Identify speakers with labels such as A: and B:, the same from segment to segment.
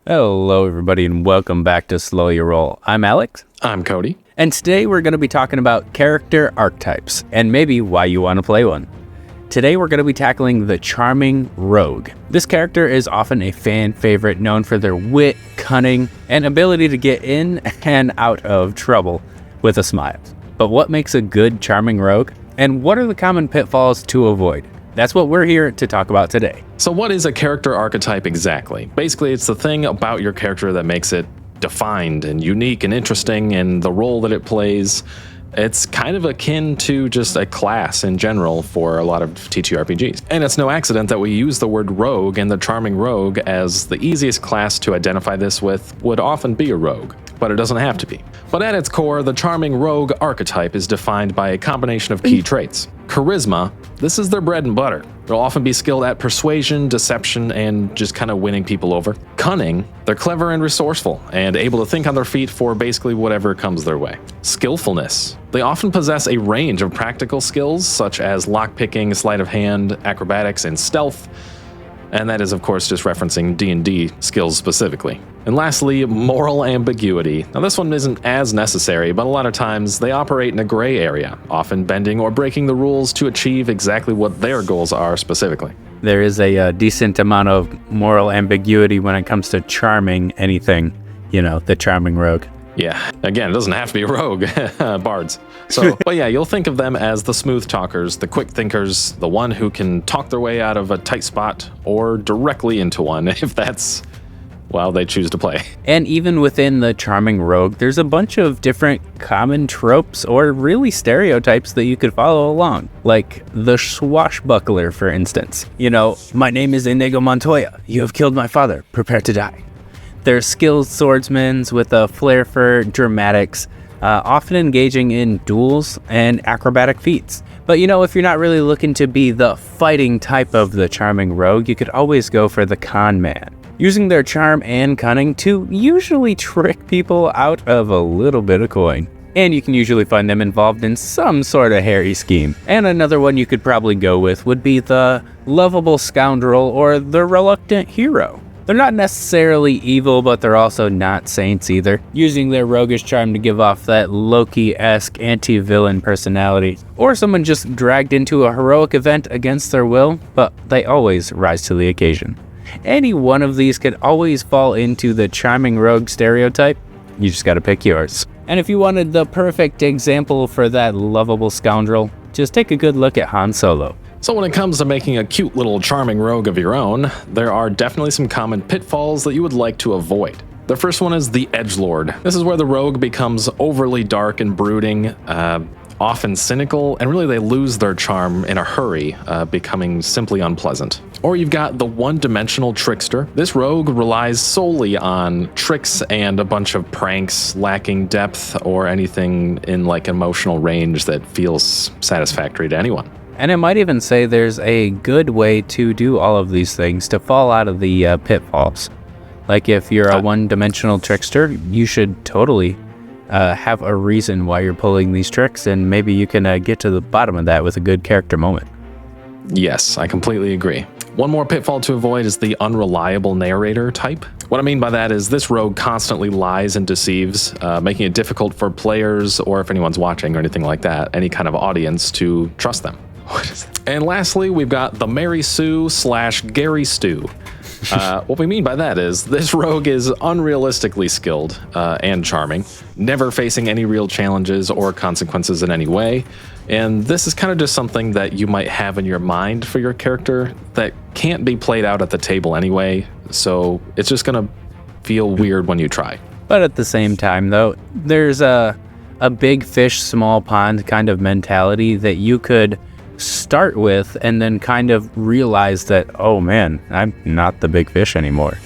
A: Hello everybody and welcome back to Slow Your Roll. I'm Alex.
B: I'm Cody.
A: And today we're going to be talking about character archetypes and maybe why you want to play one. Today we're going to be tackling the charming rogue. This character is often a fan favorite, known for their wit, cunning, and ability to get in and out of trouble with a smile. But what makes a good charming rogue? And what are the common pitfalls to avoid? That's what we're here to talk about today.
B: So what is a character archetype exactly? Basically, it's the thing about your character that makes it defined and unique and interesting, and the role that it plays. It's kind of akin to just a class in general for a lot of TTRPGs. And it's no accident that we use the word rogue and the charming rogue, as the easiest class to identify this with would often be a rogue, but it doesn't have to be. But at its core, the charming rogue archetype is defined by a combination of key traits. Charisma, this is their bread and butter. They'll often be skilled at persuasion, deception, and just kind of winning people over. Cunning, they're clever and resourceful, and able to think on their feet for basically whatever comes their way. Skillfulness, they often possess a range of practical skills, such as lockpicking, sleight of hand, acrobatics, and stealth. And that is, of course, just referencing D&D skills specifically. And lastly, moral ambiguity. Now, this one isn't as necessary, but a lot of times they operate in a gray area, often bending or breaking the rules to achieve exactly what their goals are specifically.
A: There is a decent amount of moral ambiguity when it comes to charming anything, the charming rogue.
B: Yeah, again, it doesn't have to be a rogue, bards. So, but yeah, you'll think of them as the smooth talkers, the quick thinkers, the one who can talk their way out of a tight spot or directly into one if that's, well, they choose to play.
A: And even within the charming rogue, there's a bunch of different common tropes or really stereotypes that you could follow along, like the swashbuckler, for instance. My name is Inigo Montoya. You have killed my father. Prepare to die. They're skilled swordsmen with a flair for dramatics, often engaging in duels and acrobatic feats. But if you're not really looking to be the fighting type of the charming rogue, you could always go for the con man, using their charm and cunning to usually trick people out of a little bit of coin. And you can usually find them involved in some sort of hairy scheme. And another one you could probably go with would be the lovable scoundrel or the reluctant hero. They're not necessarily evil, but they're also not saints either, using their roguish charm to give off that Loki-esque anti-villain personality. Or someone just dragged into a heroic event against their will, but they always rise to the occasion. Any one of these could always fall into the charming rogue stereotype. You just gotta pick yours. And if you wanted the perfect example for that lovable scoundrel, just take a good look at Han Solo.
B: So when it comes to making a cute little charming rogue of your own, there are definitely some common pitfalls that you would like to avoid. The first one is the Edgelord. This is where the rogue becomes overly dark and brooding, often cynical, and really they lose their charm in a hurry, becoming simply unpleasant. Or you've got the one-dimensional trickster. This rogue relies solely on tricks and a bunch of pranks, lacking depth or anything in emotional range that feels satisfactory to anyone.
A: And it might even say there's a good way to do all of these things to fall out of the pitfalls. Like if you're a one-dimensional trickster, you should totally have a reason why you're pulling these tricks, and maybe you can get to the bottom of that with a good character moment.
B: Yes, I completely agree. One more pitfall to avoid is the unreliable narrator type. What I mean by that is this rogue constantly lies and deceives, making it difficult for players, or if anyone's watching or anything like that, any kind of audience, to trust them. And lastly, we've got the Mary Sue / Gary Stew. What we mean by that is this rogue is unrealistically skilled and charming, never facing any real challenges or consequences in any way. And this is kind of just something that you might have in your mind for your character that can't be played out at the table anyway, so it's just going to feel weird when you try.
A: But at the same time, though, there's a big fish, small pond kind of mentality that you could start with and then kind of realize that, oh man, I'm not the big fish anymore.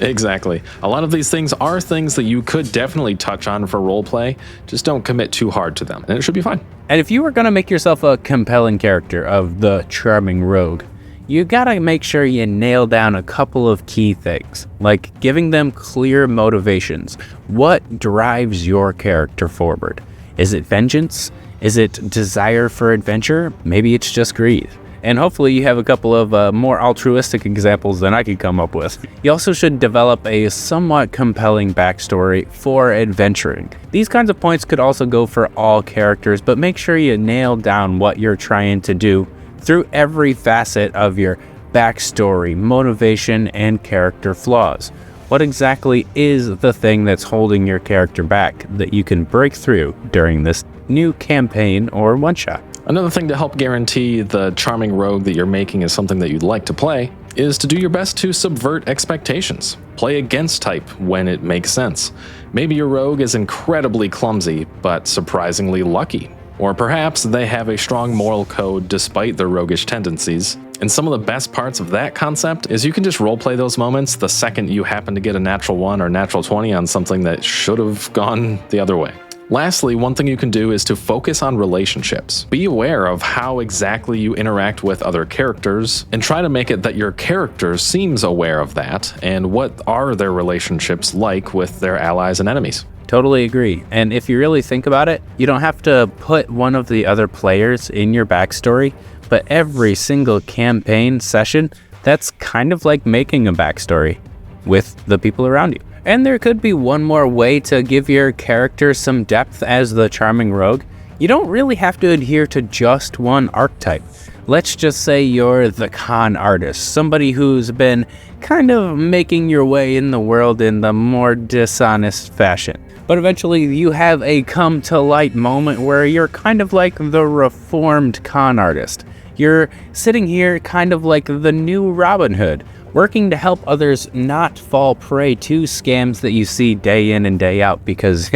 B: Exactly. A lot of these things are things that you could definitely touch on for roleplay. Just don't commit too hard to them, and it should be fine.
A: And if you were going to make yourself a compelling character of the charming rogue, you gotta make sure you nail down a couple of key things, like giving them clear motivations. What drives your character forward? Is it vengeance? Is it desire for adventure? Maybe it's just greed. And hopefully you have a couple of more altruistic examples than I could come up with. You also should develop a somewhat compelling backstory for adventuring. These kinds of points could also go for all characters, but make sure you nail down what you're trying to do through every facet of your backstory, motivation, and character flaws. What exactly is the thing that's holding your character back that you can break through during this new campaign or one-shot?
B: Another thing to help guarantee the charming rogue that you're making is something that you'd like to play is to do your best to subvert expectations. Play against type when it makes sense. Maybe your rogue is incredibly clumsy, but surprisingly lucky. Or perhaps they have a strong moral code despite their roguish tendencies. And some of the best parts of that concept is you can just roleplay those moments the second you happen to get a natural 1 or natural 20 on something that should have gone the other way. Lastly, one thing you can do is to focus on relationships. Be aware of how exactly you interact with other characters and try to make it that your character seems aware of that and what are their relationships like with their allies and enemies.
A: Totally agree. And if you really think about it, you don't have to put one of the other players in your backstory, but every single campaign session, that's kind of like making a backstory with the people around you. And there could be one more way to give your character some depth as the charming rogue. You don't really have to adhere to just one archetype. Let's just say you're the con artist, somebody who's been kind of making your way in the world in the more dishonest fashion. But eventually you have a come to light moment where you're kind of like the reformed con artist. You're sitting here kind of like the new Robin Hood, working to help others not fall prey to scams that you see day in and day out because,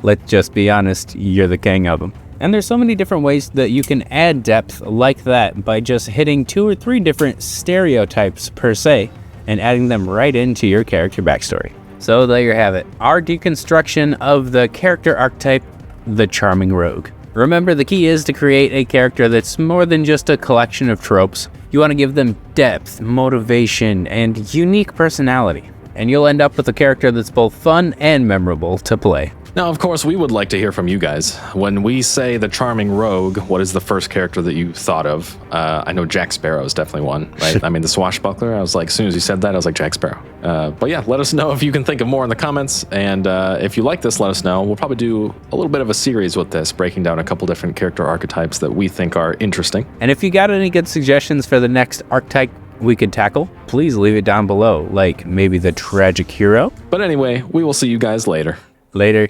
A: let's just be honest, you're the king of them. And there's so many different ways that you can add depth like that by just hitting 2 or 3 different stereotypes per se and adding them right into your character backstory. So there you have it, our deconstruction of the character archetype, the charming rogue. Remember, the key is to create a character that's more than just a collection of tropes. You want to give them depth, motivation, and unique personality. And you'll end up with a character that's both fun and memorable to play.
B: Now, of course, we would like to hear from you guys. When we say the charming rogue, what is the first character that you thought of? I know Jack Sparrow is definitely one, right? I mean, the Swashbuckler, I was like, as soon as you said that, I was like, Jack Sparrow. But yeah, let us know if you can think of more in the comments. And if you like this, let us know. We'll probably do a little bit of a series with this, breaking down a couple different character archetypes that we think are interesting.
A: And if you got any good suggestions for the next archetype we could tackle, please leave it down below, like maybe the tragic hero.
B: But anyway, we will see you guys later.
A: Later.